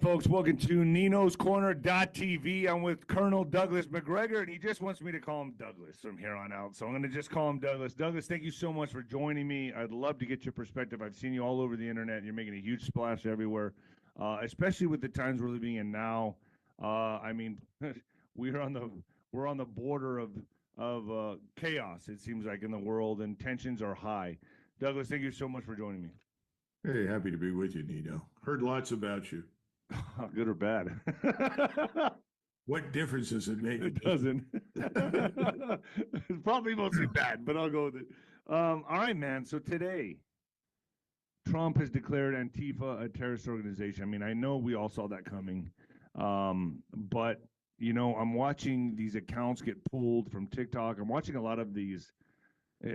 folks. Welcome to Nino's Corner.tv. I'm with Colonel Douglas Macgregor, and he just wants me to call him Douglas from here on out. So I'm going to just call him Douglas. Douglas, thank you so much for joining me. I'd love to get your perspective. I've seen you all over the internet. You're making a huge splash everywhere, especially with the times we're living in now. I mean, we're on the border of chaos, it seems like, in the world, and tensions are high. Douglas, thank you so much for joining me. Hey, happy to be with you, Nino. Heard lots about you. Good or bad? What difference does it make? It doesn't. It's probably mostly bad, but I'll go with it. All right, man. So today, Trump has declared Antifa a terrorist organization. I mean, I know we all saw that coming. But, you know, I'm watching these accounts get pulled from TikTok. I'm watching a lot of these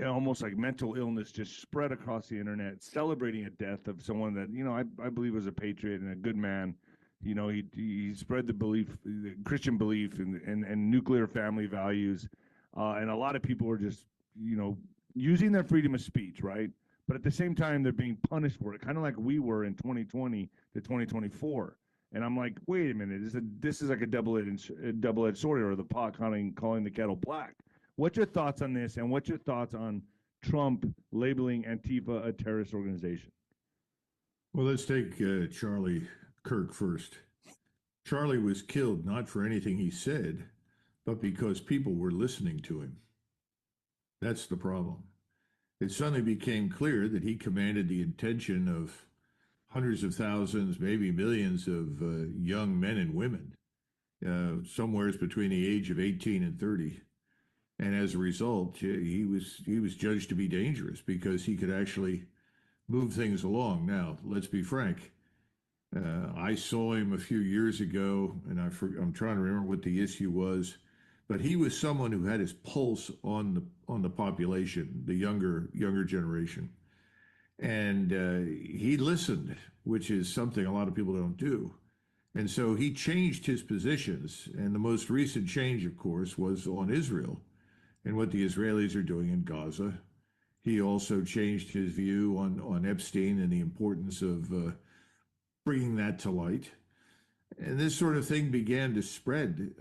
almost like mental illness just spread across the internet, celebrating a death of someone that, you know, I believe was a patriot and a good man. You know, he spread the belief, the Christian belief and nuclear family values. And a lot of people are just, you know, using their freedom of speech, right? But at the same time, they're being punished for it, kind of like we were in 2020 to 2024. And I'm like, wait a minute, this is like a double-edged sword, or the pot calling the kettle black. What's your thoughts on this, and what's your thoughts on Trump labeling Antifa a terrorist organization? Well, let's take Charlie Kirk first. Charlie was killed not for anything he said, but because people were listening to him. That's the problem. It suddenly became clear that he commanded the attention of hundreds of thousands, maybe millions of young men and women, somewhere between the age of 18 and 30. And as a result, he was judged to be dangerous because he could actually move things along. Now, let's be frank. I saw him a few years ago, and I'm trying to remember what the issue was, but he was someone who had his pulse on the population, the younger generation, and he listened, which is something a lot of people don't do. And so he changed his positions, and the most recent change, of course, was on Israel and what the Israelis are doing in Gaza. He also changed his view on Epstein and the importance of bringing that to light. And this sort of thing began to spread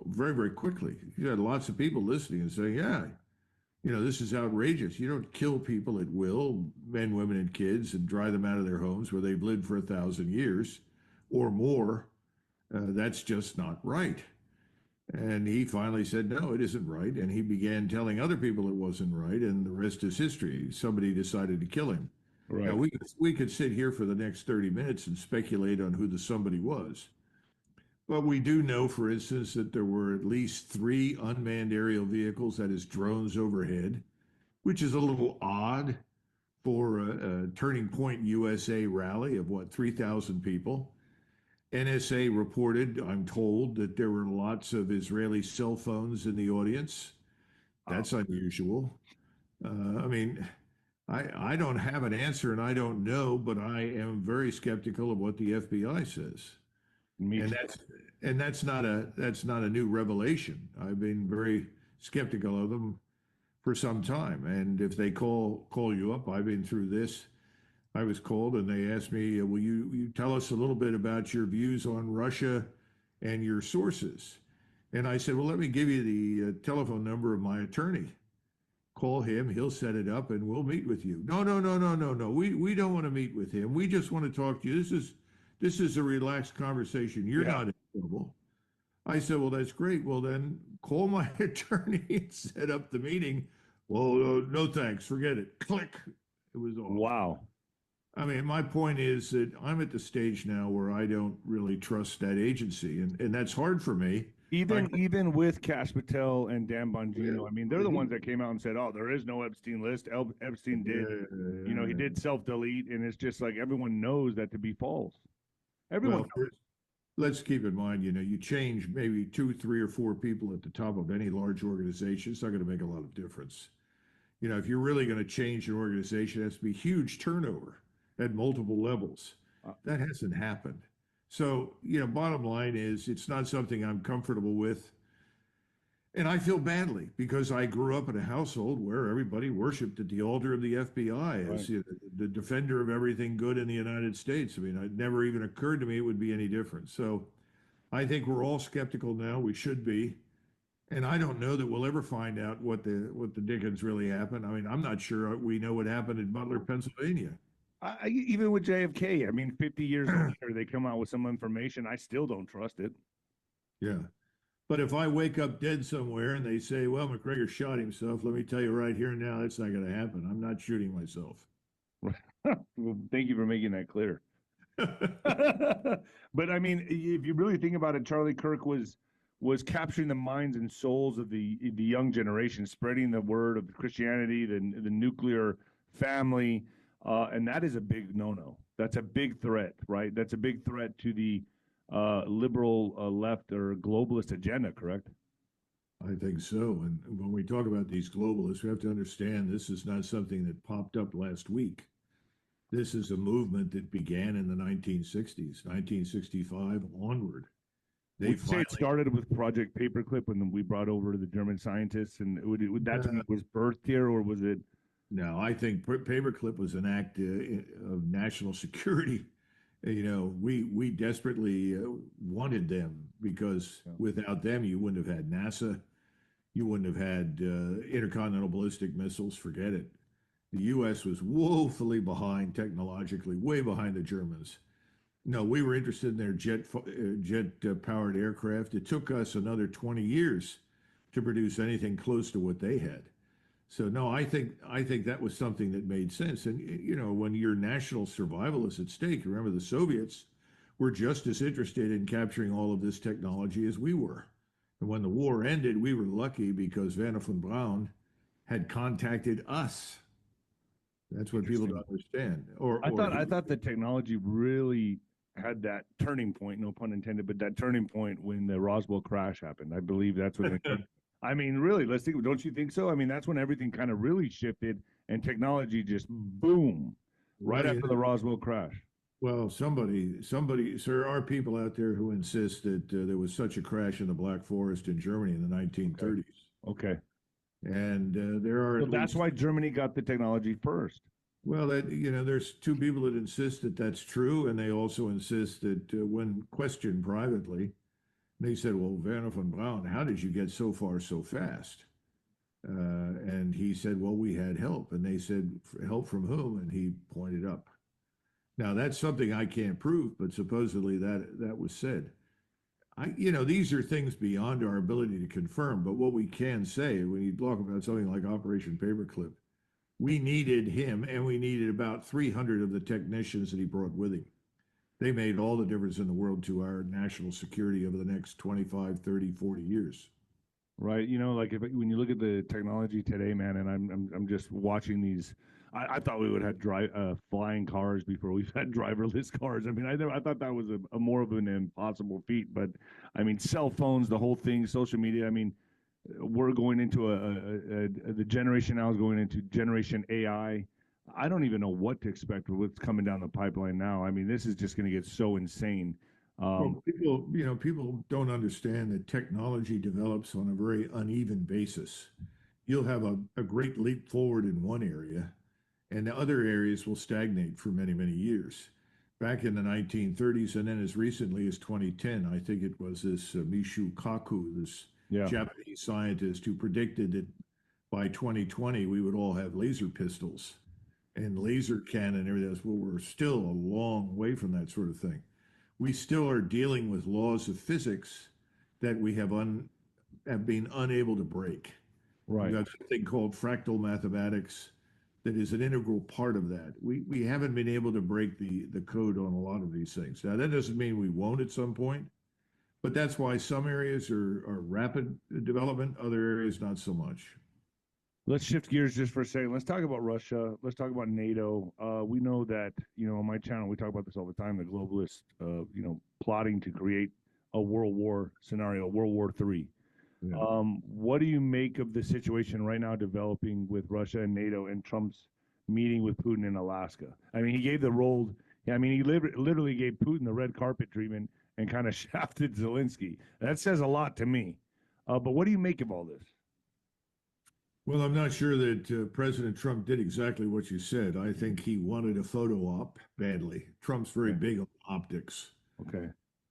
very, very quickly. You had lots of people listening and saying, yeah, you know, this is outrageous. You don't kill people at will, men, women, and kids, and drive them out of their homes where they've lived for 1,000 years or more. That's just not right. And he finally said, no, it isn't right. And he began telling other people it wasn't right. And the rest is history. Somebody decided to kill him. Right. Now, we could sit here for the next 30 minutes and speculate on who the somebody was. But we do know, for instance, that there were at least 3 unmanned aerial vehicles, that is drones overhead, which is a little odd for a Turning Point USA rally of, 3,000 people. NSA reported, I'm told, that there were lots of Israeli cell phones in the audience. That's unusual. I mean, I don't have an answer and I don't know, but I am very skeptical of what the FBI says. And that's not a new revelation. I've been very skeptical of them for some time. And if they call you up, I've been through this. I was called and they asked me, will you tell us a little bit about your views on Russia and your sources? And I said, well, let me give you the telephone number of my attorney. Call him, he'll set it up, and we'll meet with you. No. We don't want to meet with him. We just want to talk to you. This is a relaxed conversation. You're not in trouble. I said, well, that's great. Well, then call my attorney and set up the meeting. Well, no thanks. Forget it. Click. It was off. Wow. I mean, my point is that I'm at the stage now where I don't really trust that agency, and that's hard for me. Even with 𝗬𝗏 and Dan Bongino, I mean, they're the ones that came out and said, "Oh, there is no Epstein list. Epstein did, you know, he did self-delete," and it's just like everyone knows that to be false. Everyone knows. Let's keep in mind, you know, you change maybe 2, 3, or 4 people at the top of any large organization. It's not going to make a lot of difference. You know, if you're really going to change an organization, it has to be huge turnover at multiple levels. That hasn't happened. So, you know, bottom line is it's not something I'm comfortable with. And I feel badly because I grew up in a household where everybody worshiped at the altar of the FBI as Right. the defender of everything good in the United States. I mean, it never even occurred to me it would be any different. So I think we're all skeptical now. We should be. And I don't know that we'll ever find out what the dickens really happened. I mean, I'm not sure we know what happened in Butler, Pennsylvania. Even with JFK, I mean, 50 years later, they come out with some information. I still don't trust it. Yeah. But if I wake up dead somewhere and they say, well, Macgregor shot himself, let me tell you right here and now, that's not going to happen. I'm not shooting myself. Well, thank you for making that clear. But I mean, if you really think about it, Charlie Kirk was capturing the minds and souls of the young generation, spreading the word of Christianity, the nuclear family, and that is a big no-no. That's a big threat, right? That's a big threat to the liberal left or globalist agenda, correct? I think so. And when we talk about these globalists, we have to understand this is not something that popped up last week. This is a movement that began in the 1960s, 1965 onward. Would you say it started with Project Paperclip when we brought over the German scientists, and that's when it was birthed here, or was it? No, I think Paperclip was an act of national security. You know, we desperately wanted them because without them, you wouldn't have had NASA, you wouldn't have had intercontinental ballistic missiles. Forget it. The U.S. was woefully behind technologically, way behind the Germans. No, we were interested in their jet-powered aircraft. It took us another 20 years to produce anything close to what they had. So no, I think that was something that made sense. And you know, when your national survival is at stake, remember the Soviets were just as interested in capturing all of this technology as we were. And when the war ended, we were lucky because Wernher von Braun had contacted us. That's what people don't understand. I thought the technology really had that turning point, no pun intended, but that turning point when the Roswell crash happened. I believe that's when I mean, really, let's think. Don't you think so? I mean, that's when everything kind of really shifted and technology just boom right after the Roswell crash. Well, somebody, there are people out there who insist that there was such a crash in the Black Forest in Germany in the 1930s. Okay. And there are. So that's why Germany got the technology first. Well, there's two people that insist that that's true, and they also insist that when questioned privately, they said, well, Wernher von Braun, how did you get so far so fast? And he said, well, we had help. And they said, help from whom? And he pointed up. Now, that's something I can't prove, but supposedly that was said. These are things beyond our ability to confirm. But what we can say, when you talk about something like Operation Paperclip, we needed him, and we needed about 300 of the technicians that he brought with him. They made all the difference in the world to our national security over the next 25, 30, 40 years. Right. You know, like when you look at the technology today, man, and I'm just watching these. I thought we would have flying cars before we've had driverless cars. I mean, I thought that was a more of an impossible feat. But I mean, cell phones, the whole thing, social media. I mean, we're going into the generation now is going into generation AI. I don't even know what to expect with what's coming down the pipeline now. I mean, this is just going to get so insane. Well, people don't understand that technology develops on a very uneven basis. You'll have a great leap forward in one area, and the other areas will stagnate for many, many years. Back in the 1930s, and then as recently as 2010, I think it was this Michio Kaku, this Japanese scientist who predicted that by 2020 we would all have laser pistols and laser cannon and everything else. Well, we're still a long way from that sort of thing. We still are dealing with laws of physics that we have been unable to break. Right. We've got something called fractal mathematics that is an integral part of that. We haven't been able to break the code on a lot of these things. Now, that doesn't mean we won't at some point, but that's why some areas are rapid development, other areas not so much. Let's shift gears just for a second. Let's talk about Russia. Let's talk about NATO. We know that, on my channel, we talk about this all the time, the globalists, plotting to create a world war scenario, World War III. Yeah. What do you make of the situation right now developing with Russia and NATO and Trump's meeting with Putin in Alaska? I mean, he gave the role. I mean, he literally gave Putin the red carpet treatment and kind of shafted Zelensky. That says a lot to me. But what do you make of all this? Well, I'm not sure that President Trump did exactly what you said. I think he wanted a photo op badly. Trump's very big on optics. Okay.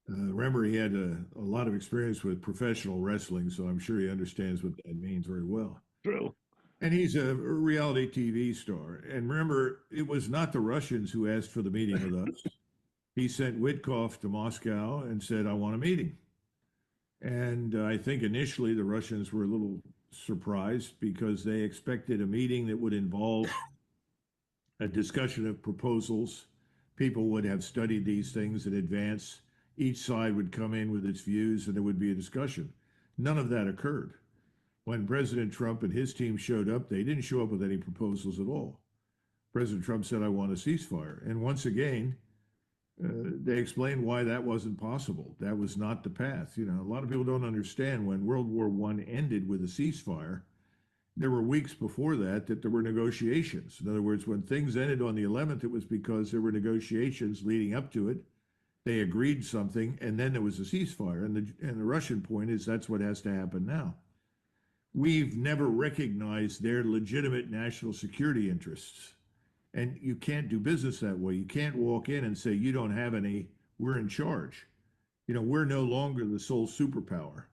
Remember, he had a lot of experience with professional wrestling, so I'm sure he understands what that means very well. True. And he's a reality TV star. And remember, it was not the Russians who asked for the meeting with us. He sent Witkoff to Moscow and said, I want a meeting. And I think initially the Russians were a little surprised because they expected a meeting that would involve a discussion of proposals. People would have studied these things in advance. Each side would come in with its views and there would be a discussion. None of that occurred. When President Trump and his team showed up, they didn't show up with any proposals at all. President Trump said, I want a ceasefire. And once again, they explained why that wasn't possible. That was not the path. You know, a lot of people don't understand when World War I ended with a ceasefire, there were weeks before that there were negotiations. In other words, when things ended on the 11th, it was because there were negotiations leading up to it. They agreed something, and then there was a ceasefire. And the Russian point is that's what has to happen now. We've never recognized their legitimate national security interests. And you can't do business that way. You can't walk in and say, you don't have any, we're in charge. You know, we're no longer the sole superpower.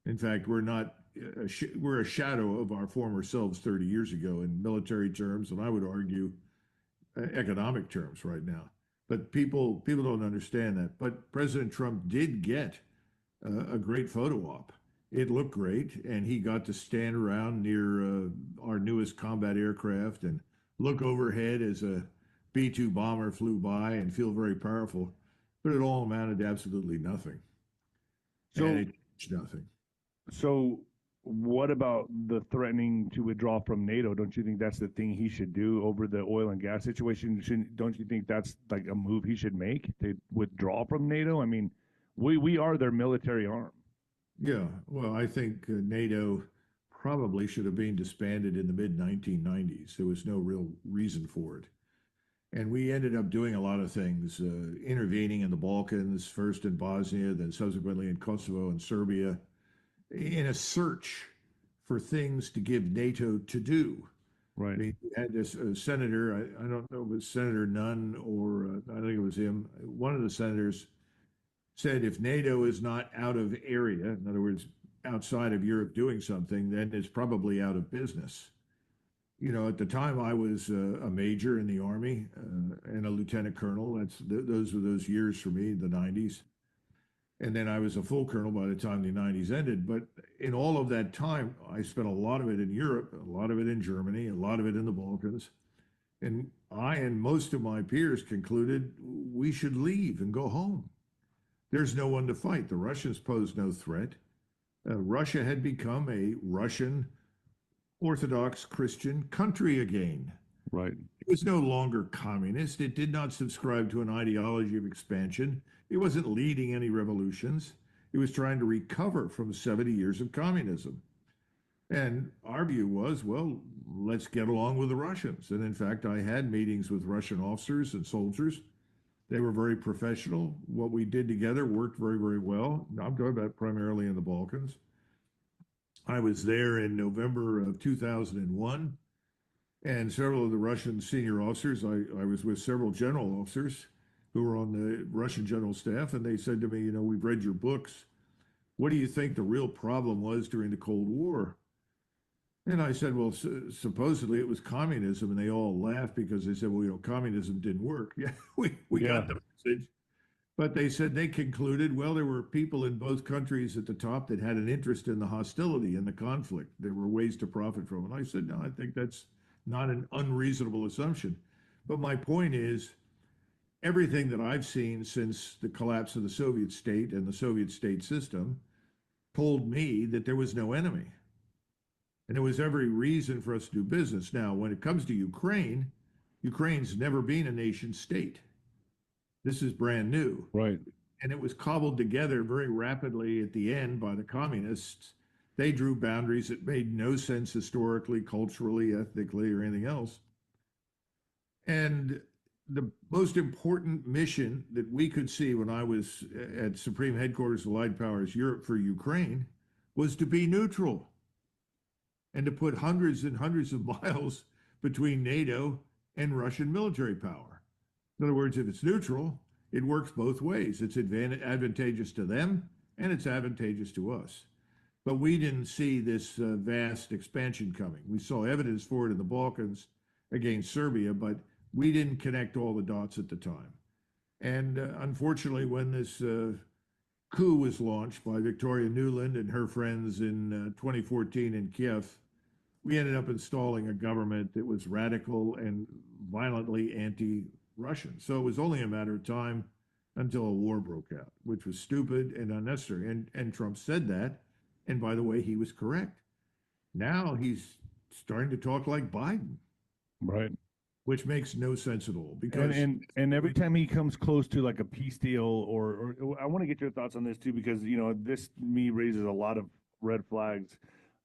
In fact, we're not, we're a shadow of our former selves 30 years ago in military terms, and I would argue economic terms right now. But people don't understand that. But President Trump did get a great photo op. It looked great, and he got to stand around near our newest combat aircraft and look overhead as a B-2 bomber flew by and feel very powerful, but it all amounted to absolutely nothing. So and it changed nothing. So what about the threatening to withdraw from NATO? Don't you think that's the thing he should do over the oil and gas situation? Don't you think that's like a move he should make to withdraw from NATO? I mean, we are their military arm. Yeah, well, I think NATO probably should have been disbanded in the mid-1990s. There was no real reason for it. And we ended up doing a lot of things, intervening in the Balkans, first in Bosnia, then subsequently in Kosovo and Serbia, in a search for things to give NATO to do. Right. I mean, we had this senator, I don't know if it was Senator Nunn or I think it was him, one of the senators said if NATO is not out of area, in other words, outside of Europe doing something, then it's probably out of business. You know, at the time I was a major in the Army and a lieutenant colonel. Those were those years for me, the 90s. And then I was a full colonel by the time the 90s ended. But in all of that time, I spent a lot of it in Europe, a lot of it in Germany, a lot of it in the Balkans. And I and most of my peers concluded we should leave and go home. There's no one to fight. The Russians posed no threat. Russia had become a Russian Orthodox Christian country again. Right. It was no longer communist. It did not subscribe to an ideology of expansion. It wasn't leading any revolutions. It was trying to recover from 70 years of communism. And our view was, well, let's get along with the Russians. And in fact, I had meetings with Russian officers and soldiers. They were very professional. What we did together worked very, very well. I'm talking about primarily in the Balkans. I was there in November of 2001, and several of the Russian senior officers, I was with several general officers who were on the Russian general staff, and they said to me, you know, we've read your books. What do you think the real problem was during the Cold War? And I said, well, supposedly it was communism, and they all laughed because they said, well, you know, communism didn't work. Yeah, we got the message. But they said they concluded, well, there were people in both countries at the top that had an interest in the hostility and the conflict. There were ways to profit from it. I said, no, I think that's not an unreasonable assumption. But my point is, everything that I've seen since the collapse of the Soviet state and the Soviet state system told me that there was no enemy. And there was every reason for us to do business. Now, when it comes to Ukraine, Ukraine's never been a nation state. This is brand new. Right. And it was cobbled together very rapidly at the end by the communists. They drew boundaries that made no sense historically, culturally, ethnically, or anything else. And the most important mission that we could see when I was at Supreme Headquarters of Allied Powers Europe for Ukraine was to be neutral and to put hundreds and hundreds of miles between NATO and Russian military power. In other words, if it's neutral, it works both ways. It's advantageous to them and it's advantageous to us. But we didn't see this vast expansion coming. We saw evidence for it in the Balkans against Serbia, but we didn't connect all the dots at the time. And unfortunately, when this coup was launched by Victoria Nuland and her friends in 2014 in Kiev, we ended up installing a government that was radical and violently anti-Russian. So it was only a matter of time until a war broke out, which was stupid and unnecessary. And Trump said that. And by the way, he was correct. Now he's starting to talk like Biden. Right. Which makes no sense at all. Because and every time he comes close to like a peace deal, or I want to get your thoughts on this too, because this to me raises a lot of red flags.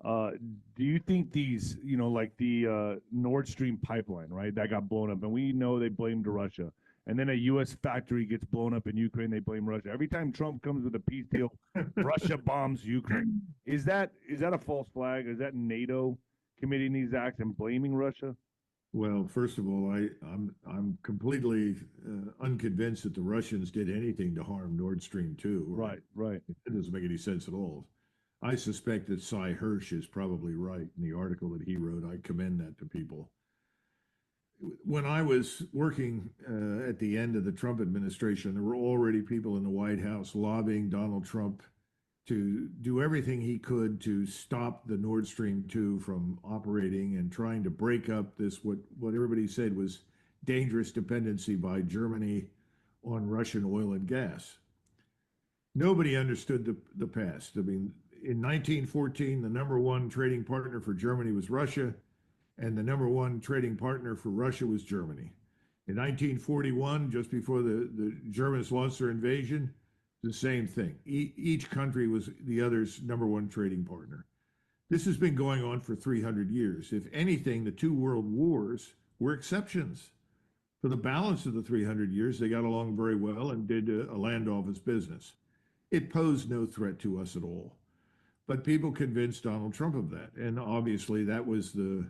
Do you think these, like the Nord Stream pipeline, right, that got blown up, and we know they blamed Russia, and then a U.S. factory gets blown up in Ukraine, they blame Russia. Every time Trump comes with a peace deal, Russia bombs Ukraine. Is that a false flag? Is that NATO committing these acts and blaming Russia? Well, first of all, I'm completely unconvinced that the Russians did anything to harm Nord Stream 2. Right. It doesn't make any sense at all. I suspect that 𝗪 is probably right in the article that he wrote. I commend that to people. When I was working at the end of the Trump administration, there were already people in the White House lobbying Donald Trump to do everything he could to stop the Nord Stream 2 from operating and trying to break up this, what everybody said was dangerous dependency by Germany on Russian oil and gas. Nobody understood the past. I mean, in 1914, the number one trading partner for Germany was Russia, and the number one trading partner for Russia was Germany. In 1941, just before the Germans launched their invasion, the same thing. Each country was the other's number one trading partner. This has been going on for 300 years. If anything, the two world wars were exceptions. For the balance of the 300 years, they got along very well and did a land office business. It posed no threat to us at all. But people convinced Donald Trump of that. And obviously, that was the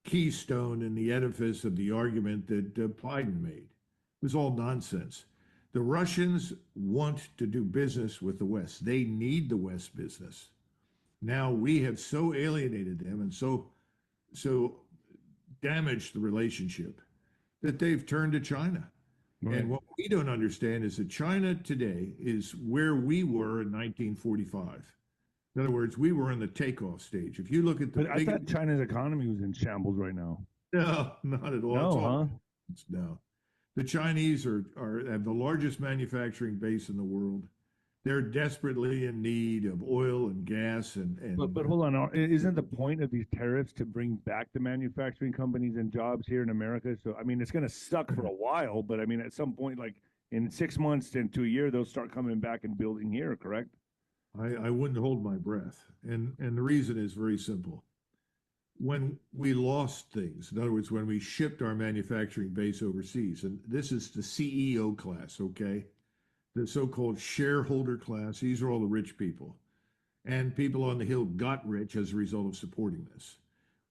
keystone in the edifice of the argument that Biden made. It was all nonsense. The Russians want to do business with the West. They need the West business. Now we have so alienated them and so damaged the relationship that they've turned to China. Right. And what we don't understand is that China today is where we were in 1945. In other words, we were in the takeoff stage. If you look at the... But I thought China's economy was in shambles right now. No, not at all. No, No. The Chinese have the largest manufacturing base in the world. They're desperately in need of oil and gas But hold on, isn't the point of these tariffs to bring back the manufacturing companies and jobs here in America? So I mean, it's going to suck for a while, but I mean, at some point, like in 6 months into a year, they'll start coming back and building here. Correct? I wouldn't hold my breath, and the reason is very simple. When we lost things, in other words, when we shipped our manufacturing base overseas, and this is the CEO class, okay? The so-called shareholder class, these are all the rich people. And people on the Hill got rich as a result of supporting this.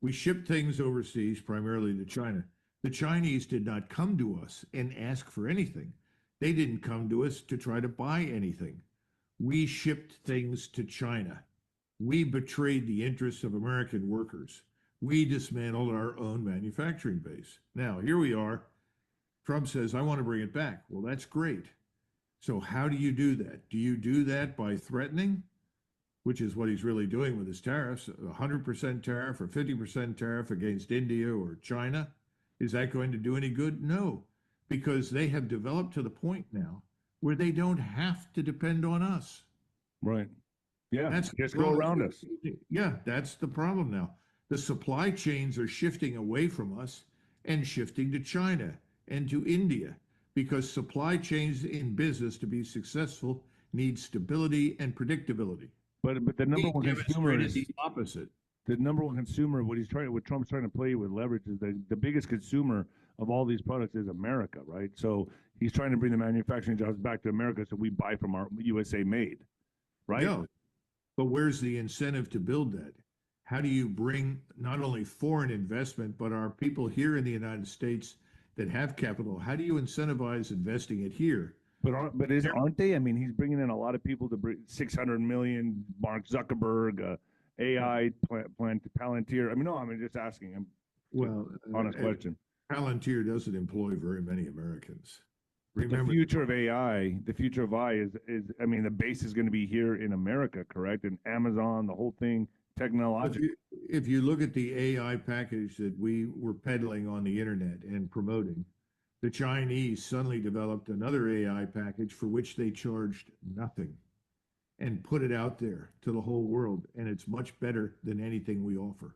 We shipped things overseas, primarily to China. The Chinese did not come to us and ask for anything. They didn't come to us to try to buy anything. We shipped things to China. We betrayed the interests of American workers. We dismantled our own manufacturing base. Now, here we are. Trump says, I want to bring it back. Well, that's great. So how do you do that? Do you do that by threatening, which is what he's really doing with his tariffs, 100% tariff or 50% tariff against India or China? Is that going to do any good? No, because they have developed to the point now where they don't have to depend on us. Right. Yeah, that's just go around us. Yeah, that's the problem now. The supply chains are shifting away from us and shifting to China and to India, because supply chains in business to be successful need stability and predictability. But the number one consumer is the opposite. The number one consumer, what Trump's trying to play with leverage is the biggest consumer of all these products is America, right? So he's trying to bring the manufacturing jobs back to America so we buy from our USA made, right? Yeah. But where's the incentive to build that? How do you bring not only foreign investment, but our people here in the United States that have capital? How do you incentivize investing it here? But aren't they? I mean, he's bringing in a lot of people to bring 600 million. Mark Zuckerberg, AI Palantir. I mean, no, I'm just asking. Well, honest question. Palantir doesn't employ very many Americans. Remember, the future of AI, the future of AI is I mean, the base is going to be here in America, correct? And Amazon, the whole thing, technological. If you look at the AI package that we were peddling on the internet and promoting, the Chinese suddenly developed another AI package for which they charged nothing and put it out there to the whole world. And it's much better than anything we offer.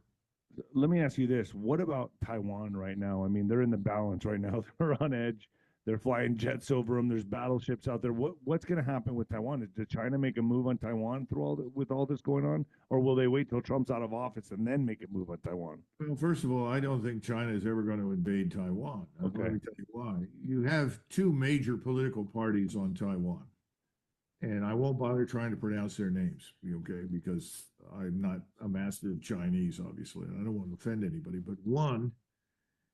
Let me ask you this. What about Taiwan right now? I mean, they're in the balance right now. They're on edge. They're flying jets over them. There's battleships out there. What's going to happen with Taiwan? Did China make a move on Taiwan with all this going on, or will they wait till Trump's out of office and then make a move on Taiwan? Well, first of all, I don't think China is ever going to invade Taiwan. Okay. Let me tell you why. You have two major political parties on Taiwan, and I won't bother trying to pronounce their names, okay? Because I'm not a master of Chinese, obviously, and I don't want to offend anybody. But one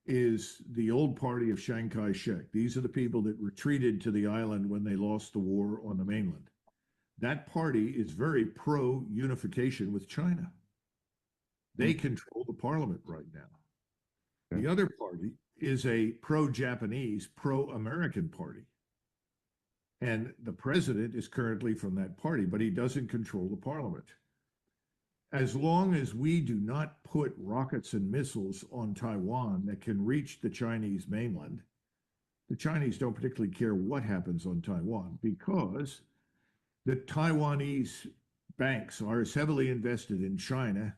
is the old party of Chiang Kai-shek. These are the people that retreated to the island when they lost the war on the mainland. That party is very pro-unification with China. They control the parliament right now. The other party is a pro-Japanese, pro-American party. And the president is currently from that party, but he doesn't control the parliament. As long as we do not put rockets and missiles on Taiwan that can reach the Chinese mainland, the Chinese don't particularly care what happens on Taiwan, because the Taiwanese banks are as heavily invested in China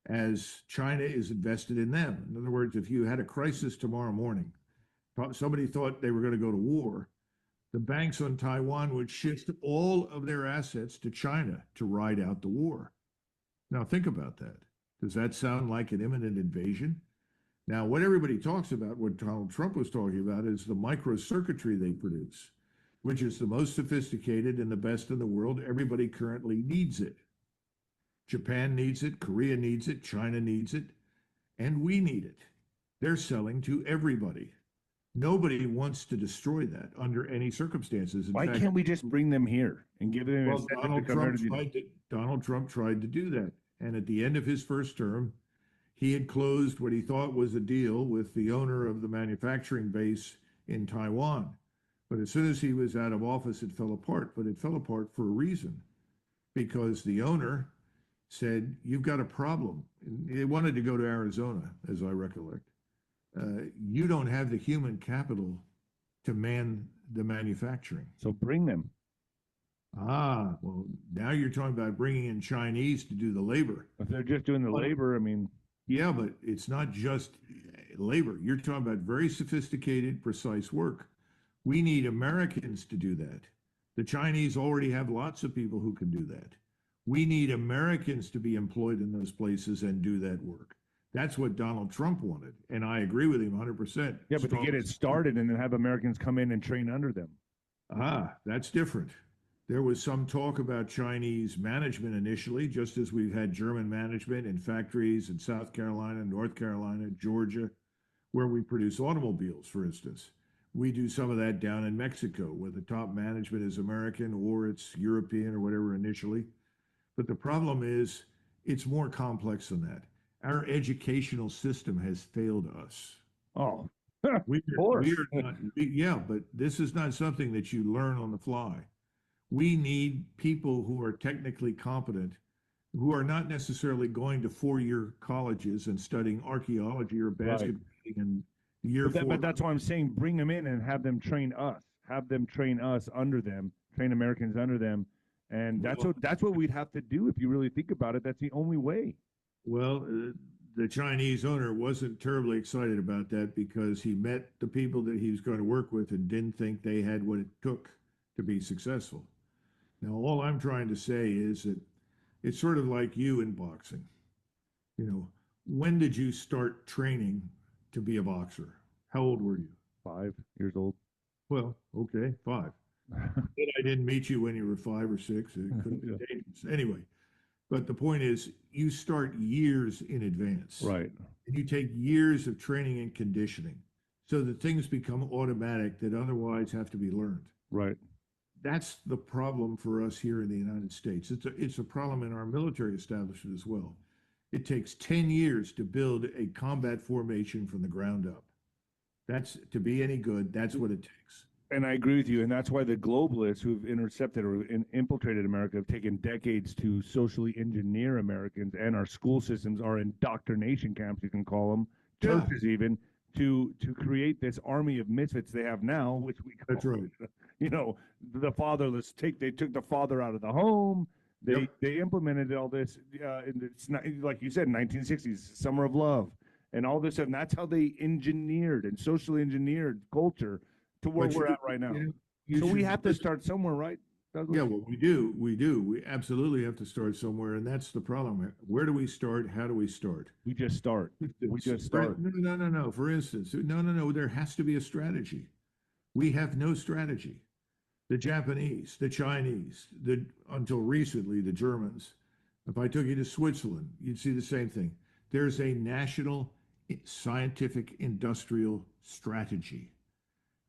as China is invested in them. In other words, if you had a crisis tomorrow morning, somebody thought they were going to go to war, the banks on Taiwan would shift all of their assets to China to ride out the war. Now, think about that. Does that sound like an imminent invasion? Now, what everybody talks about, what Donald Trump was talking about, is the microcircuitry they produce, which is the most sophisticated and the best in the world. Everybody currently needs it. Japan needs it, Korea needs it, China needs it, and we need it. They're selling to everybody. Nobody wants to destroy that under any circumstances. Why can't we just bring them here and give them? Well, Donald Trump tried to do that. And at the end of his first term, he had closed what he thought was a deal with the owner of the manufacturing base in Taiwan. But as soon as he was out of office, it fell apart. But it fell apart for a reason, because the owner said, "You've got a problem." And they wanted to go to Arizona, as I recollect. You don't have the human capital to man the manufacturing. So bring them. Ah, well, now you're talking about bringing in Chinese to do the labor. If they're just doing the labor, I mean. Yeah, but it's not just labor. You're talking about very sophisticated, precise work. We need Americans to do that. The Chinese already have lots of people who can do that. We need Americans to be employed in those places and do that work. That's what Donald Trump wanted, and I agree with him 100%. Yeah, but to get it started and then have Americans come in and train under them. Ah, that's different. There was some talk about Chinese management initially, just as we've had German management in factories in South Carolina, North Carolina, Georgia, where we produce automobiles, for instance. We do some of that down in Mexico, where the top management is American or it's European or whatever initially. But the problem is, it's more complex than that. Our educational system has failed us. Oh, we are not, yeah, but this is not something that you learn on the fly. We need people who are technically competent, who are not necessarily going to four-year colleges and studying archaeology or basketball in year four. But that's why I'm saying bring them in and have them train us. Have them train us under them, train Americans under them. And that's what we'd have to do if you really think about it. That's the only way. Well, the Chinese owner wasn't terribly excited about that because he met the people that he was going to work with and didn't think they had what it took to be successful. Now, all I'm trying to say is that it's sort of like you in boxing. You know, when did you start training to be a boxer? How old were you? 5 years old. Well, okay, 5. I didn't meet you when you were 5 or 6. It could be dangerous. Anyway, But the point is, you start years in advance. Right. And you take years of training and conditioning so that things become automatic that otherwise have to be learned. Right. That's the problem for us here in the United States. It's a problem in our military establishment as well. It takes 10 years to build a combat formation from the ground up. That's to be any good, that's what it takes. And I agree with you. And that's why the globalists who've intercepted or infiltrated America have taken decades to socially engineer Americans, and our school systems are indoctrination camps, you can call them, churches even, to create this army of misfits they have now, which we call, that's right. You know, the fatherless. They took the father out of the home. They implemented all this. It's not like you said, 1960s, Summer of Love, and all this stuff. And that's how they engineered and socially engineered culture to where we're at right now. So we have to start somewhere, right, Douglas? Yeah, well, we do. We absolutely have to start somewhere, and that's the problem. Where do we start? How do we start? We just start. We just start. No. For instance, no. There has to be a strategy. We have no strategy. The Japanese, the Chinese, until recently, the Germans. If I took you to Switzerland, you'd see the same thing. There's a national scientific industrial strategy.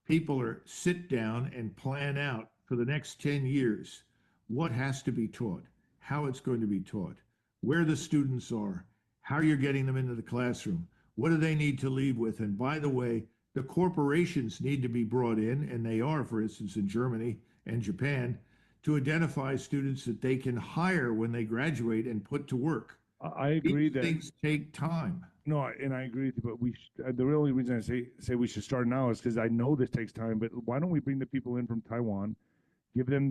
People sit down and plan out for the next 10 years what has to be taught, how it's going to be taught, where the students are, how you're getting them into the classroom, what do they need to leave with. And by the way, the corporations need to be brought in, and they are, for instance, in Germany and Japan, to identify students that they can hire when they graduate and put to work. I agree that things take time. No, and I agree with you, but the only reason I say we should start now is because I know this takes time. But why don't we bring the people in from Taiwan, give them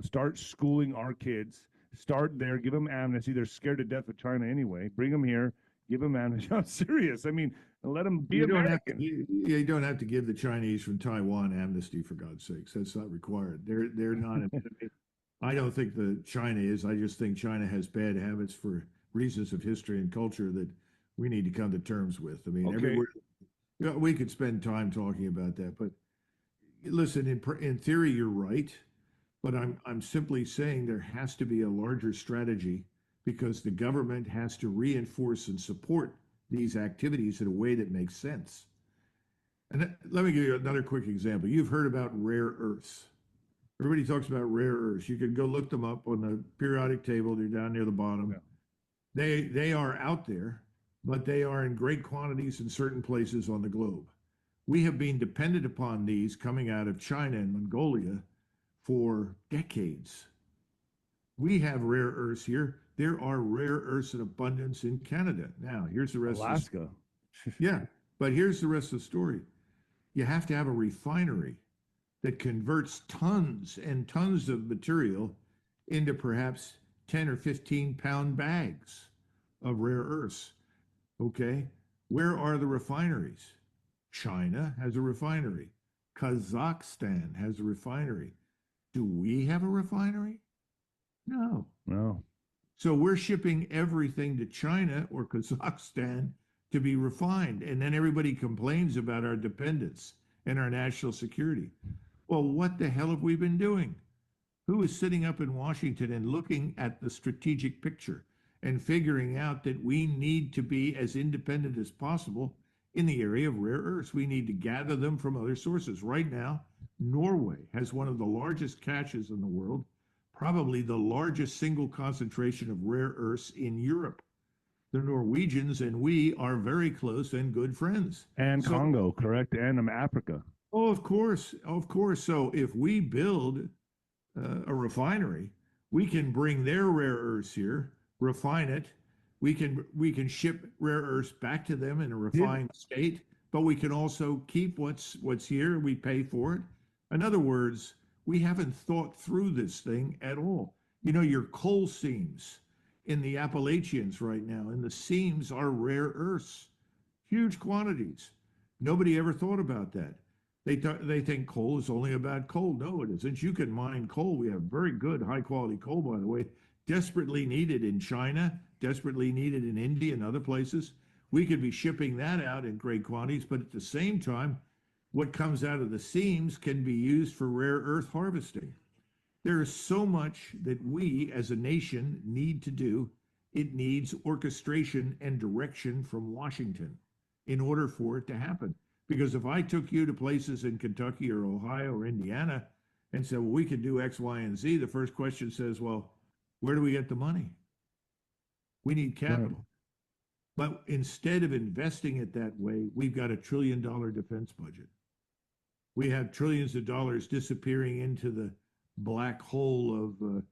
start schooling our kids, start there, give them amnesty. They're scared to death of China anyway. Bring them here, give them amnesty. I'm serious. I mean, let them be American. You don't have to give the Chinese from Taiwan amnesty, for God's sakes. That's not required. They're not an enemy. I don't think that China is. I just think China has bad habits for reasons of history and culture that we need to come to terms with. I mean, everywhere we could spend time talking about that. But listen, in theory, you're right. But I'm simply saying there has to be a larger strategy, because the government has to reinforce and support these activities in a way that makes sense. And let me give you another quick example. You've heard about rare earths. Everybody talks about rare earths. You can go look them up on the periodic table. They're down near the bottom. Yeah. They are out there, but they are in great quantities in certain places on the globe. We have been dependent upon these coming out of China and Mongolia for decades. We have rare earths here. There are rare earths in abundance in Canada. Now, here's the rest Alaska. of the Yeah, but here's the rest of the story. You have to have a refinery that converts tons and tons of material into perhaps 10 or 15 pound bags of rare earths. Okay, where are the refineries? China has a refinery. Kazakhstan has a refinery. Do we have a refinery? No. So we're shipping everything to China or Kazakhstan to be refined. And then everybody complains about our dependence and our national security. Well, what the hell have we been doing? Who is sitting up in Washington and looking at the strategic picture and figuring out that we need to be as independent as possible in the area of rare earths? We need to gather them from other sources. Right now, Norway has one of the largest caches in the world, probably the largest single concentration of rare earths in Europe. The Norwegians and we are very close and good friends. And Congo, correct? And Africa. Oh, of course. So if we build a refinery, we can bring their rare earths here, refine it. We can ship rare earths back to them in a refined state, but we can also keep what's here. We pay for it. In other words, we haven't thought through this thing at all. You know, your coal seams in the Appalachians right now, and the seams are rare earths, huge quantities. Nobody ever thought about that. They think coal is only about coal. No, it isn't. You can mine coal. We have very good, high quality coal, by the way, desperately needed in China, desperately needed in India and other places. We could be shipping that out in great quantities, but at the same time, what comes out of the seams can be used for rare earth harvesting. There is so much that we as a nation need to do. It needs orchestration and direction from Washington in order for it to happen. Because if I took you to places in Kentucky or Ohio or Indiana and said, well, we could do X, Y, and Z, the first question says, well, where do we get the money? We need capital. Right. But instead of investing it that way, we've got $1 trillion defense budget. We have trillions of dollars disappearing into the black hole of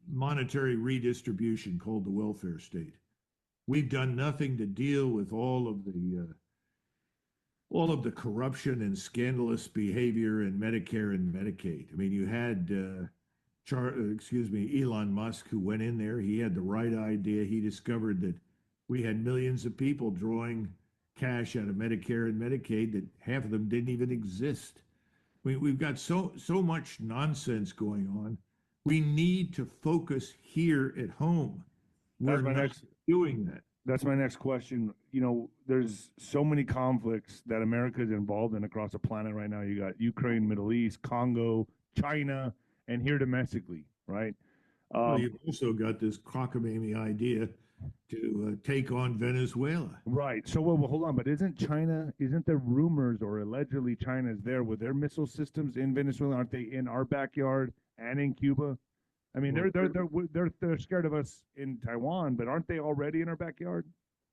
monetary redistribution called the welfare state. We've done nothing to deal with all of the corruption and scandalous behavior in Medicare and Medicaid. I mean, you had Elon Musk, who went in there. He had the right idea. He discovered that we had millions of people drawing cash out of Medicare and Medicaid that half of them didn't even exist. We've got so much nonsense going on. We need to focus here at home. We're not doing that. That's my next question. You know, there's so many conflicts that America is involved in across the planet right now. You got Ukraine, Middle East, Congo, China, and here domestically, right? Well, you've also got this cockamamie idea to take on Venezuela. Right. So, well, hold on. But isn't there rumors or allegedly China's there with their missile systems in Venezuela? Aren't they in our backyard and in Cuba? I mean, they're scared of us in Taiwan, but aren't they already in our backyard?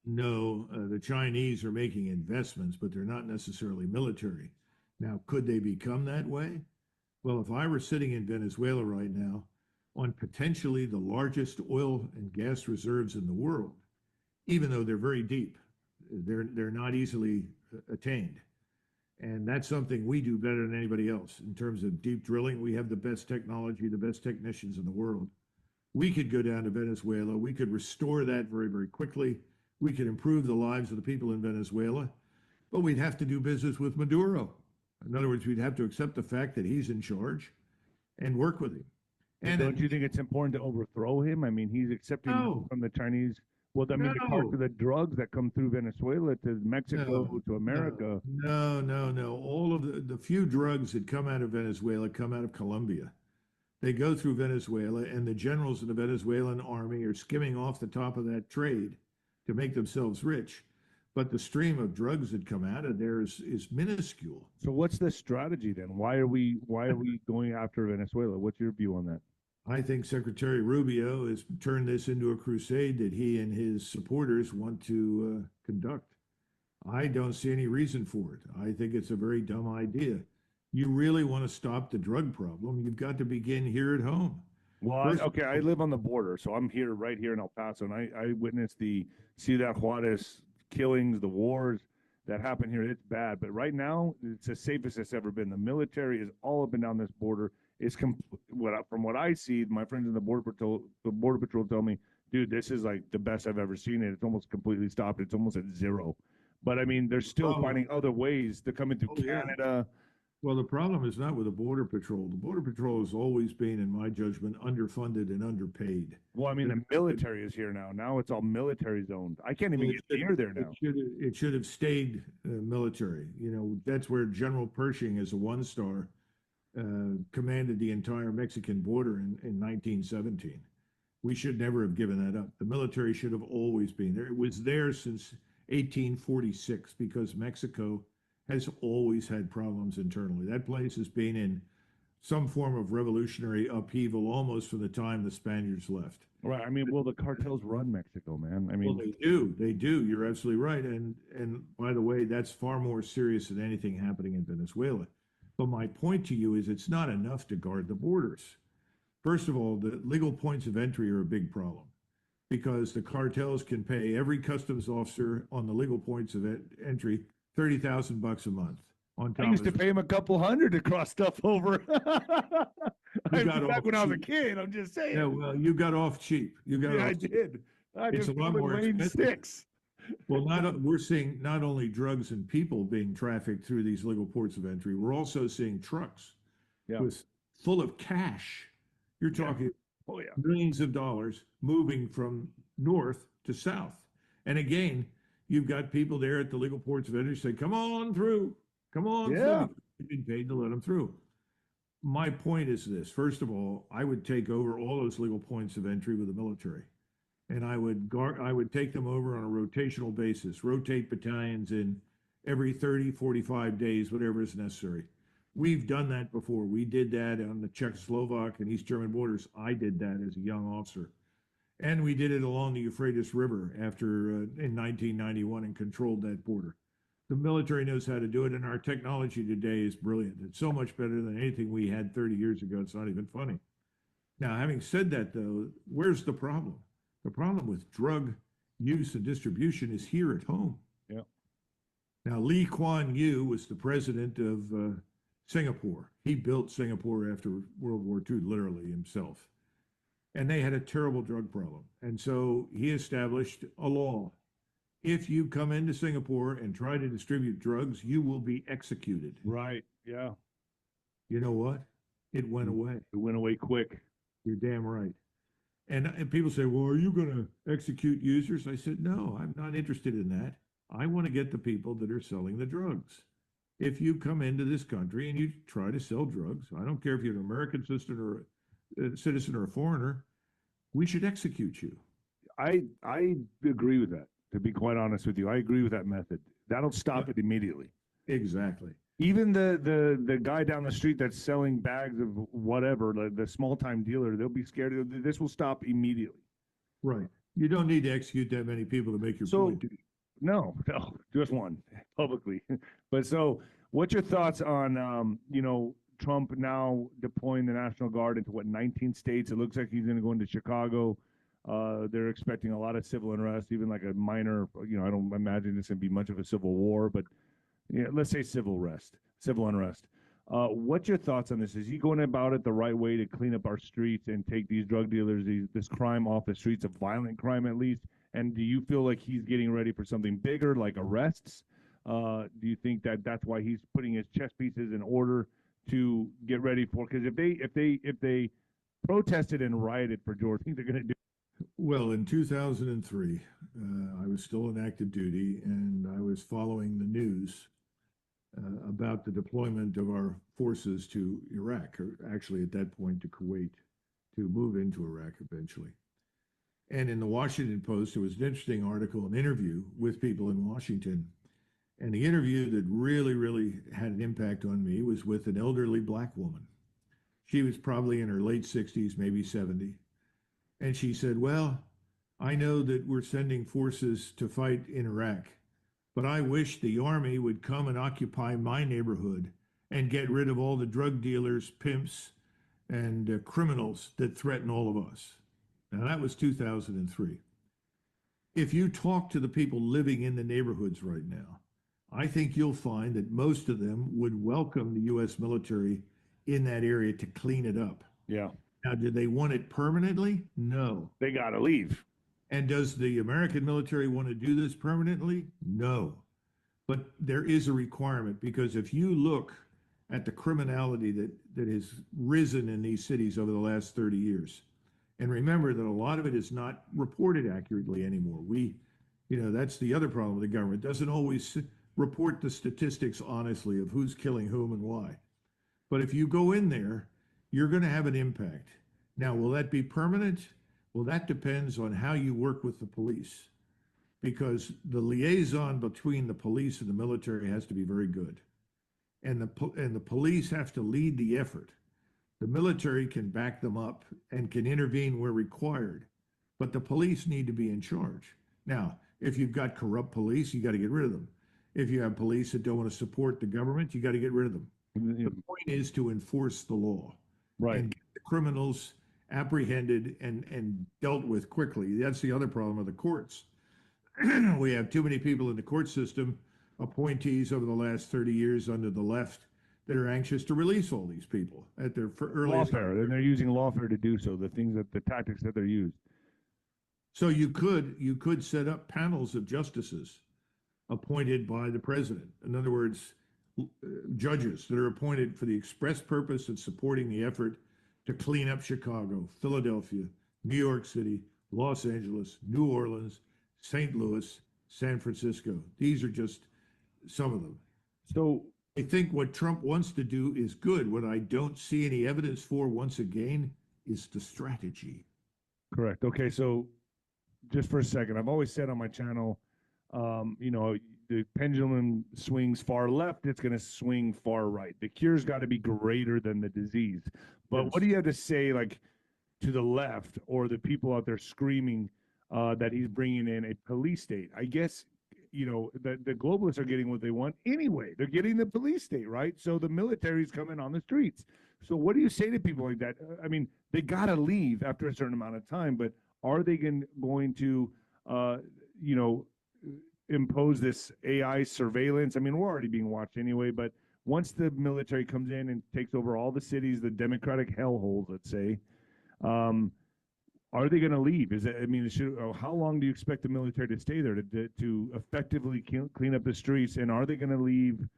No, the Chinese are making investments, but they're not necessarily military. Now, could they become that way? Well, if I were sitting in Venezuela right now on potentially the largest oil and gas reserves in the world, even though they're very deep, they're not easily attained. And that's something we do better than anybody else. In terms of deep drilling, we have the best technology, the best technicians in the world. We could go down to Venezuela. We could restore that very, very quickly. We could improve the lives of the people in Venezuela, but we'd have to do business with Maduro. In other words, we'd have to accept the fact that he's in charge and work with him. And don't you think it's important to overthrow him? I mean, he's accepting from the Chinese. Well, I mean, the parts of the drugs that come through Venezuela to Mexico to America. No. All of the few drugs that come out of Venezuela come out of Colombia. They go through Venezuela, and the generals of the Venezuelan army are skimming off the top of that trade to make themselves rich. But the stream of drugs that come out of there is minuscule. So what's the strategy then? Why are we going after Venezuela? What's your view on that? I think Secretary Rubio has turned this into a crusade that he and his supporters want to conduct. I don't see any reason for it. I think it's a very dumb idea. You really want to stop the drug problem, you've got to begin here at home. Well, I live on the border, so I'm right here in El Paso, and I witnessed the Ciudad Juarez killings, the wars that happened here. It's bad, but right now it's the safest it's ever been. The military is all up and down this border. It's from what I see, my friends in the border patrol tell me, dude, this is like the best I've ever seen it. It's almost completely stopped. It's almost at zero. But I mean, they're still finding other ways. They're coming through Canada. Well, the problem is not with the Border Patrol. The Border Patrol has always been, in my judgment, underfunded and underpaid. Well, I mean, the military is here now. Now it's all military zoned. I can't even get near there now. It should have stayed military. You know, that's where General Pershing, as a one-star, commanded the entire Mexican border in 1917. We should never have given that up. The military should have always been there. It was there since 1846 because Mexico has always had problems internally. That place has been in some form of revolutionary upheaval almost from the time the Spaniards left. Right. I mean, well, the cartels run Mexico, man. I mean, well, they do. You're absolutely right. And by the way, that's far more serious than anything happening in Venezuela. But my point to you is it's not enough to guard the borders. First of all, the legal points of entry are a big problem because the cartels can pay every customs officer on the legal points of entry $30,000 a month. I used to pay him a couple hundred to cross stuff over. Back when I was a kid, I'm just saying. Yeah, well, you got off cheap. I did. It's a lot more expensive. Well, we're seeing not only drugs and people being trafficked through these legal ports of entry, we're also seeing trucks full of cash. You're talking millions of dollars moving from north to south. And again, you've got people there at the legal ports of entry say, come on through. Come on through. You've been paid to let them through. my point is this. First of all, I would take over all those legal points of entry with the military. And I would take them over on a rotational basis, rotate battalions in every 30, 45 days, whatever is necessary. We've done that before. We did that on the Czechoslovak and East German borders. I did that as a young officer. And we did it along the Euphrates River after in 1991 and controlled that border. The military knows how to do it, and our technology today is brilliant. It's so much better than anything we had 30 years ago. It's not even funny. Now, having said that, though, where's the problem? The problem with drug use and distribution is here at home. Yeah. Now, Lee Kuan Yew was the president of Singapore. He built Singapore after World War II, literally himself. And they had a terrible drug problem. And so he established a law. If you come into Singapore and try to distribute drugs, you will be executed. Right. Yeah. You know what? It went away. It went away quick. You're damn right. And people say, well, are you going to execute users? I said, no, I'm not interested in that. I want to get the people that are selling the drugs. If you come into this country and you try to sell drugs, I don't care if you're an American citizen or a foreigner, we should execute you. I agree with that. To be quite honest with you, I agree with that method. That'll stop it immediately. Exactly. Even the guy down the street that's selling bags of whatever, the small time dealer, they'll be scared. This will stop immediately. Right. You don't need to execute that many people to make your point. No, just one publicly. But so, what's your thoughts on Trump now deploying the National Guard into 19 states? It looks like he's going to go into Chicago. They're expecting a lot of civil unrest, even like a minor, I don't imagine it's going to be much of a civil war, but let's say civil unrest. What's your thoughts on this? Is he going about it the right way to clean up our streets and take these drug dealers, this crime off the streets, of violent crime at least? And do you feel like he's getting ready for something bigger, like arrests? Do you think that's why he's putting his chess pieces in order to get ready for? Because if they protested and rioted for George, I think they're going to do. Well, in 2003, I was still in active duty, and I was following the news about the deployment of our forces to Iraq, or actually at that point to Kuwait, to move into Iraq eventually. And in the Washington Post, there was an interesting article, an interview with people in Washington. And the interview that really, really had an impact on me was with an elderly Black woman. She was probably in her late 60s, maybe 70. And she said, well, I know that we're sending forces to fight in Iraq, but I wish the Army would come and occupy my neighborhood and get rid of all the drug dealers, pimps, and criminals that threaten all of us. Now, that was 2003. If you talk to the people living in the neighborhoods right now, I think you'll find that most of them would welcome the U.S. military in that area to clean it up. Yeah. Now, do they want it permanently? No. They got to leave. And does the American military want to do this permanently? No. But there is a requirement, because if you look at the criminality that has risen in these cities over the last 30 years, and remember that a lot of it is not reported accurately anymore. That's the other problem with the government. It doesn't always report the statistics honestly of who's killing whom and why. But if you go in there, you're going to have an impact. Now, will that be permanent? Well, that depends on how you work with the police, because the liaison between the police and the military has to be very good. And the police have to lead the effort. The military can back them up and can intervene where required, but the police need to be in charge. Now, if you've got corrupt police, you got to get rid of them. If you have police that don't want to support the government, you got to get rid of them. The point is to enforce the law, right, and get the criminals apprehended and dealt with quickly. That's the other problem of the courts. We have too many people in the court system, appointees over the last 30 years under the left, that are anxious to release all these people at their earliest. Lawfare, and they're using lawfare to do so. The tactics that they're used. So you could set up panels of justices appointed by the president. In other words, judges that are appointed for the express purpose of supporting the effort to clean up Chicago, Philadelphia, New York City, Los Angeles, New Orleans, St. Louis, San Francisco. These are just some of them. So I think what Trump wants to do is good. What I don't see any evidence for, once again, is the strategy. Correct. Okay, so just for a second, I've always said on my channel, you know, the pendulum swings far left, it's going to swing far right. The cure's got to be greater than the disease. But what do you have to say, like, to the left or the people out there screaming that he's bringing in a police state? I guess, you know, the globalists are getting what they want anyway. They're getting the police state, right? So the military's coming on the streets. So what do you say to people like that? I mean, they got to leave after a certain amount of time, but are they going to, you know, impose this AI surveillance? I mean, we're already being watched anyway, but once the military comes in and takes over all the cities, the democratic hellholes, let's say, are they going to leave? Is it? I mean, how long do you expect the military to stay there to effectively clean up the streets? And are they going to leave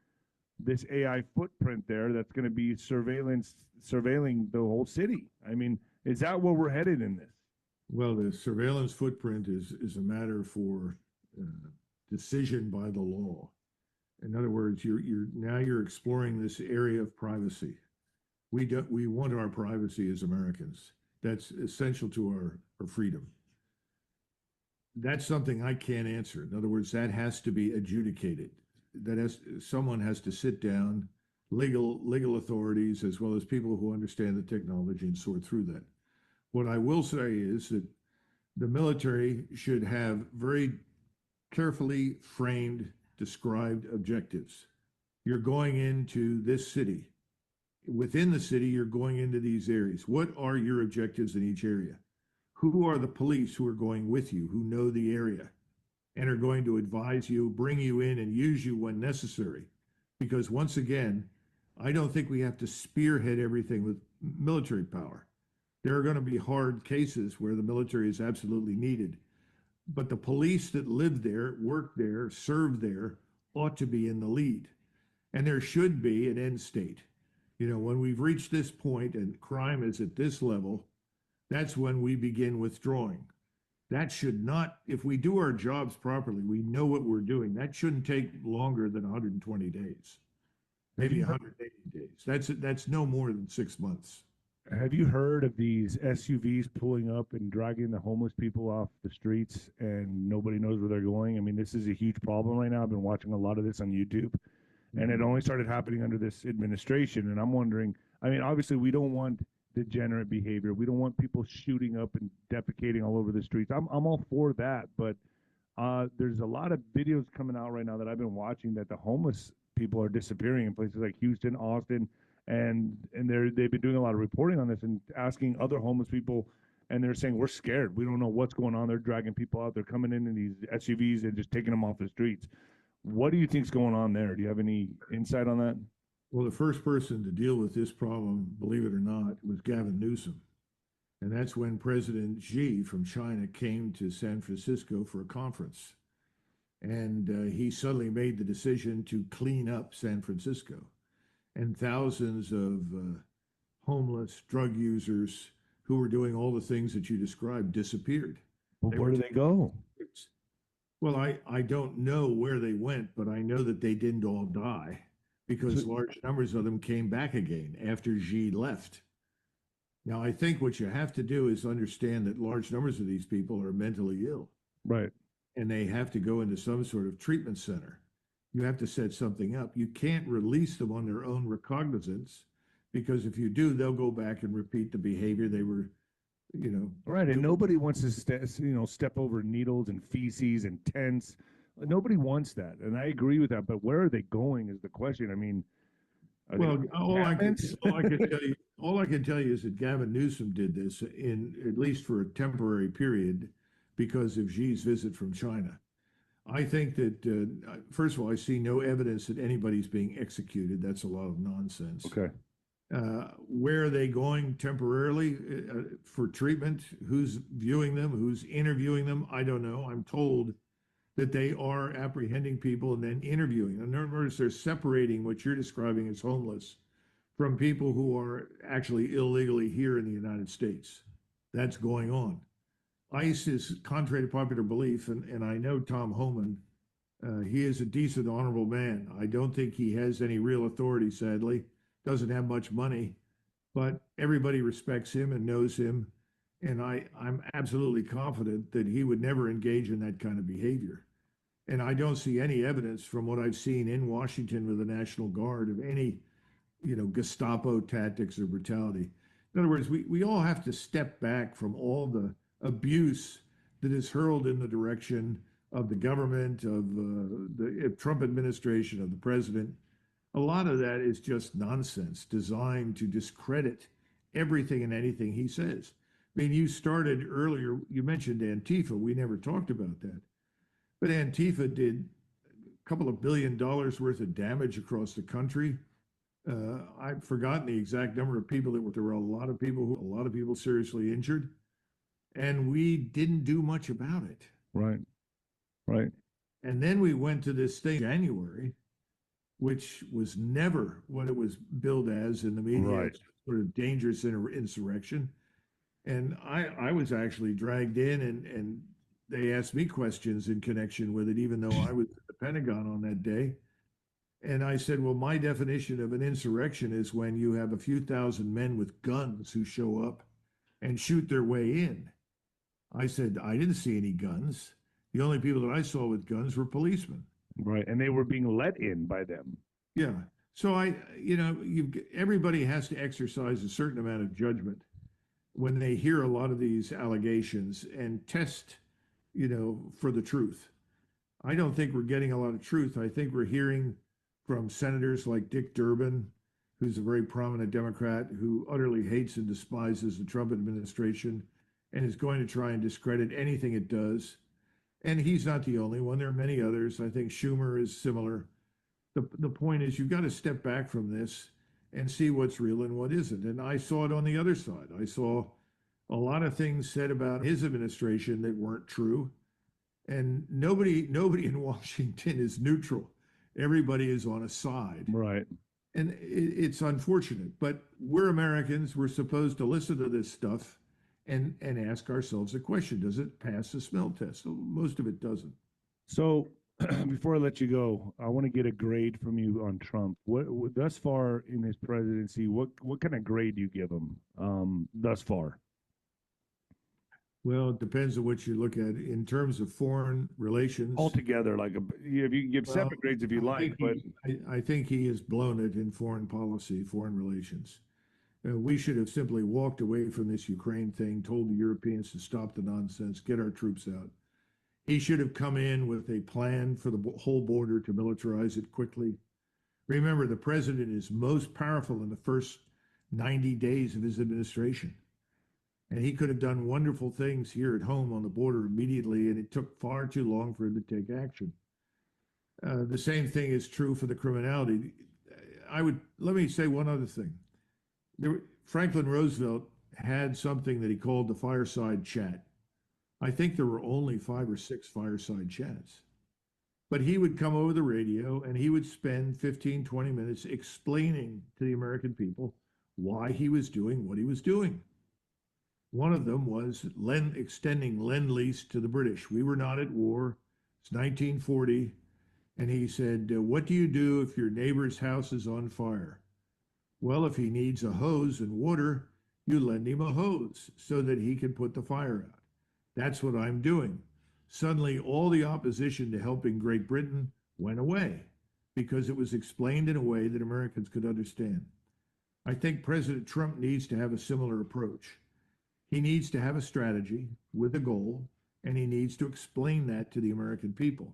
this AI footprint there that's going to be surveilling the whole city? I mean, is that where we're headed in this? Well, the surveillance footprint is a matter for decision by the law. In other words, you're exploring this area of privacy. We want our privacy as Americans. That's essential to our freedom. That's something I can't answer. In other words, that has to be adjudicated. Someone has to sit down, legal authorities, as well as people who understand the technology, and sort through that. What I will say is that the military should have very carefully framed, described objectives. You're going into this city. Within the city, you're going into these areas. What are your objectives in each area? Who are the police who are going with you, who know the area and are going to advise you, bring you in, and use you when necessary? Because once again, I don't think we have to spearhead everything with military power. There are going to be hard cases where the military is absolutely needed. But the police that live there, work there, serve there, ought to be in the lead. And there should be an end state. You know, when we've reached this point and crime is at this level, that's when we begin withdrawing. That should not, if we do our jobs properly, we know what we're doing. That shouldn't take longer than 120 days, maybe 180 days. That's no more than 6 months. Have you heard of these SUVs pulling up and dragging the homeless people off the streets and nobody knows where they're going? I mean, this is a huge problem right now. I've been watching a lot of this on YouTube, and it only started happening under this administration. And I'm wondering, I mean, obviously we don't want degenerate behavior. We don't want people shooting up and defecating all over the streets. I'm all for that, but there's a lot of videos coming out right now that I've been watching that the homeless people are disappearing in places like Houston, Austin, and they've been doing a lot of reporting on this and asking other homeless people, and they're saying, we're scared. We don't know what's going on. They're dragging people out. They're coming in these SUVs and just taking them off the streets. What do you think's going on there? Do you have any insight on that? Well, the first person to deal with this problem, believe it or not, was Gavin Newsom. And that's when President Xi from China came to San Francisco for a conference. And he suddenly made the decision to clean up San Francisco. And thousands of homeless drug users who were doing all the things that you described disappeared. Well, where do they go? Well, I don't know where they went, but I know that they didn't all die because large numbers of them came back again after Xi left. Now, I think what you have to do is understand that large numbers of these people are mentally ill. Right. And they have to go into some sort of treatment center. You have to set something up. You can't release them on their own recognizance, because if you do, they'll go back and repeat the behavior they were, you know. Right, and nobody wants to step over needles and feces and tents. Nobody wants that, and I agree with that. But where are they going is the question. I mean, well, all I can tell you is that Gavin Newsom did this in at least for a temporary period because of Xi's visit from China. I think that, first of all, I see no evidence that anybody's being executed. That's a lot of nonsense. Okay. Where are they going temporarily for treatment? Who's viewing them? Who's interviewing them? I don't know. I'm told that they are apprehending people and then interviewing them. In other words, they're separating what you're describing as homeless from people who are actually illegally here in the United States. That's going on. ICE is, contrary to popular belief, and I know Tom Homan He is a decent, honorable man. I don't think he has any real authority, sadly. Doesn't have much money, but everybody respects him and knows him. And I'm absolutely confident that he would never engage in that kind of behavior. And I don't see any evidence from what I've seen in Washington with the National Guard of any, Gestapo tactics or brutality. In other words, we all have to step back from all the abuse that is hurled in the direction of the government, of the Trump administration, of the president. A lot of that is just nonsense designed to discredit everything and anything he says. I mean, you started earlier, you mentioned Antifa. We never talked about that. But Antifa did a couple of $1 billion worth of damage across the country. I've forgotten the exact number of people there were a lot of people seriously injured, and we didn't do much about it. Right. Right. And then we went to this thing in January, which was never what it was billed as in the media, Right. Sort of dangerous insurrection. And I was actually dragged in, and they asked me questions in connection with it, even though I was at the Pentagon on that day. And I said, well, my definition of an insurrection is when you have a few thousand men with guns who show up and shoot their way in. I said, I didn't see any guns. The only people that I saw with guns were policemen. Right. And they were being let in by them. Yeah. So everybody has to exercise a certain amount of judgment when they hear a lot of these allegations and test, for the truth. I don't think we're getting a lot of truth. I think we're hearing from senators like Dick Durbin, who's a very prominent Democrat who utterly hates and despises the Trump administration and is going to try and discredit anything it does. And he's not the only one. There are many others. I think Schumer is similar. The point is you've got to step back from this and see what's real and what isn't. And I saw it on the other side. I saw a lot of things said about his administration that weren't true. And nobody in Washington is neutral. Everybody is on a side. Right. And it's unfortunate, but we're Americans. We're supposed to listen to this stuff and ask ourselves a question. Does it pass the smell test? So most of it doesn't. So before I let you go, I want to get a grade from you on Trump. What thus far in his presidency, what kind of grade do you give him thus far? Well, it depends on what you look at in terms of foreign relations. Altogether, if you give separate grades if you like, but I think he has blown it in foreign policy, foreign relations. We should have simply walked away from this Ukraine thing, told the Europeans to stop the nonsense, get our troops out. He should have come in with a plan for the whole border to militarize it quickly. Remember, the president is most powerful in the first 90 days of his administration. And he could have done wonderful things here at home on the border immediately, and it took far too long for him to take action. The same thing is true for the criminality. Let me say one other thing. Franklin Roosevelt had something that he called the fireside chat. I think there were only 5 or 6 fireside chats. But he would come over the radio and he would spend 15, 20 minutes explaining to the American people why he was doing what he was doing. One of them was extending Lend-Lease to the British. We were not at war. It's 1940. And he said, what do you do if your neighbor's house is on fire? Well, if he needs a hose and water, you lend him a hose so that he can put the fire out. That's what I'm doing. Suddenly, all the opposition to helping Great Britain went away because it was explained in a way that Americans could understand. I think President Trump needs to have a similar approach. He needs to have a strategy with a goal, and he needs to explain that to the American people.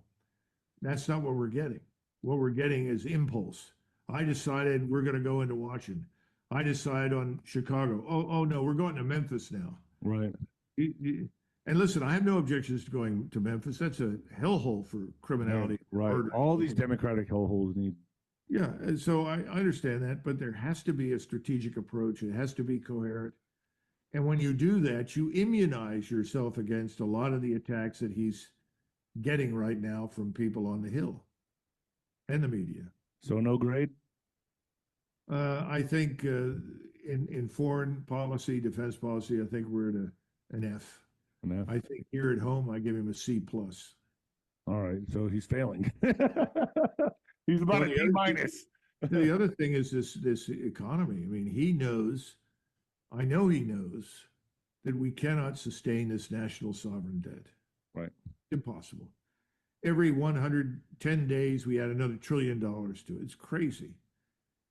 That's not what we're getting. What we're getting is impulse. I decided we're going to go into Washington. I decided on Chicago. Oh no, we're going to Memphis now. Right. And listen, I have no objections to going to Memphis. That's a hellhole for criminality. Right. Murder. All these Democratic hellholes need. Yeah, and so I understand that, but there has to be a strategic approach. It has to be coherent. And when you do that, you immunize yourself against a lot of the attacks that he's getting right now from people on the Hill and the media. So no grade? I think in foreign policy, defense policy, I think we're at an F. An F. I think here at home, I give him a C+. All right, so he's failing. He's about Well, a D minus. the other thing is this economy. I mean, he knows, I know he knows that we cannot sustain this national sovereign debt. Right. Impossible. Every 110 days, we add another $1 trillion to it. It's crazy.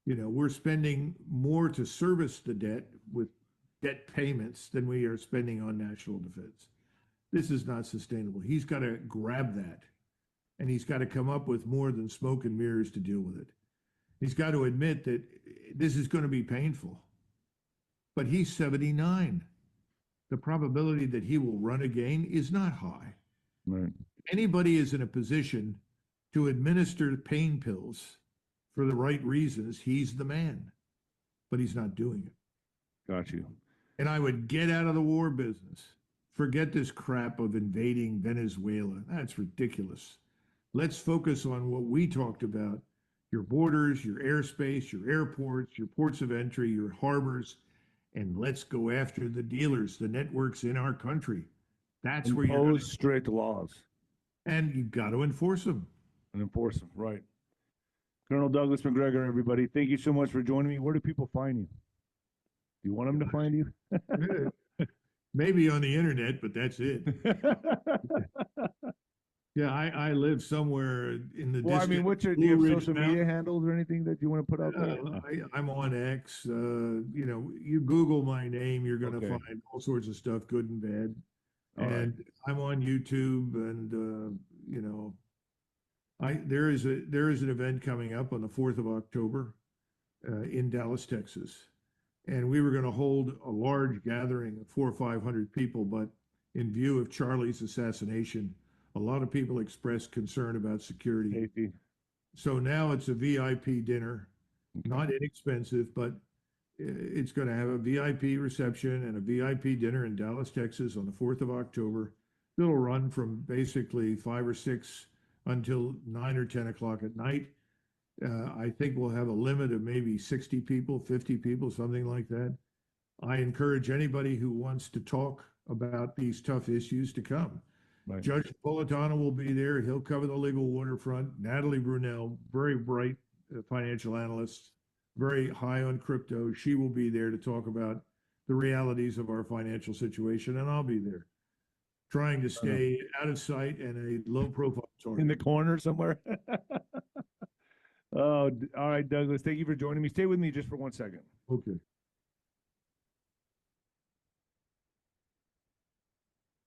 You know, we're spending more to service the debt with debt payments than we are spending on national defense. This is not sustainable. He's got to grab that, and he's got to come up with more than smoke and mirrors to deal with it. He's got to admit that this is going to be painful. But he's 79. The probability that he will run again is not high. Right. Anybody is in a position to administer pain pills for the right reasons, he's the man. But he's not doing it. Got you. And I would get out of the war business. Forget this crap of invading Venezuela. That's ridiculous. Let's focus on what we talked about: your borders, your airspace, your airports, your ports of entry, your harbors, and let's go after the dealers, the networks in our country. That's where you're Impose strict laws. And you've got to enforce them. And enforce them, right. Colonel Douglas Macgregor, everybody, thank you so much for joining me. Where do people find you? Do you want them to find you? Maybe on the internet, but that's it. Yeah, I live somewhere in the Well, I mean, what's your, do you Blue have Ridge social media handles or anything that you want to put out there? I'm on X. You know, you Google my name, you're going to Okay. find all sorts of stuff, good and bad. All right. And I'm on YouTube, and you know, there is an event coming up on the 4th of October in Dallas, Texas, and we were going to hold a large gathering of 400 or 500 people, but in view of Charlie's assassination, a lot of people expressed concern about security. Safety. So now it's a VIP dinner, not inexpensive, but it's going to have a VIP reception and a VIP dinner in Dallas, Texas on the 4th of October. It'll run from basically 5 or 6 until 9 or 10 o'clock at night. I think we'll have a limit of maybe 60 people, 50 people, something like that. I encourage anybody who wants to talk about these tough issues to come. Right. Judge Napolitano will be there. He'll cover the legal waterfront. Natalie Brunell, very bright financial analyst, very high on crypto. She will be there to talk about the realities of our financial situation, and I'll be there trying to stay out of sight and a low profile target. In the corner somewhere. Oh, all right, Douglas, thank you for joining me. Stay with me just for 1 second. Okay.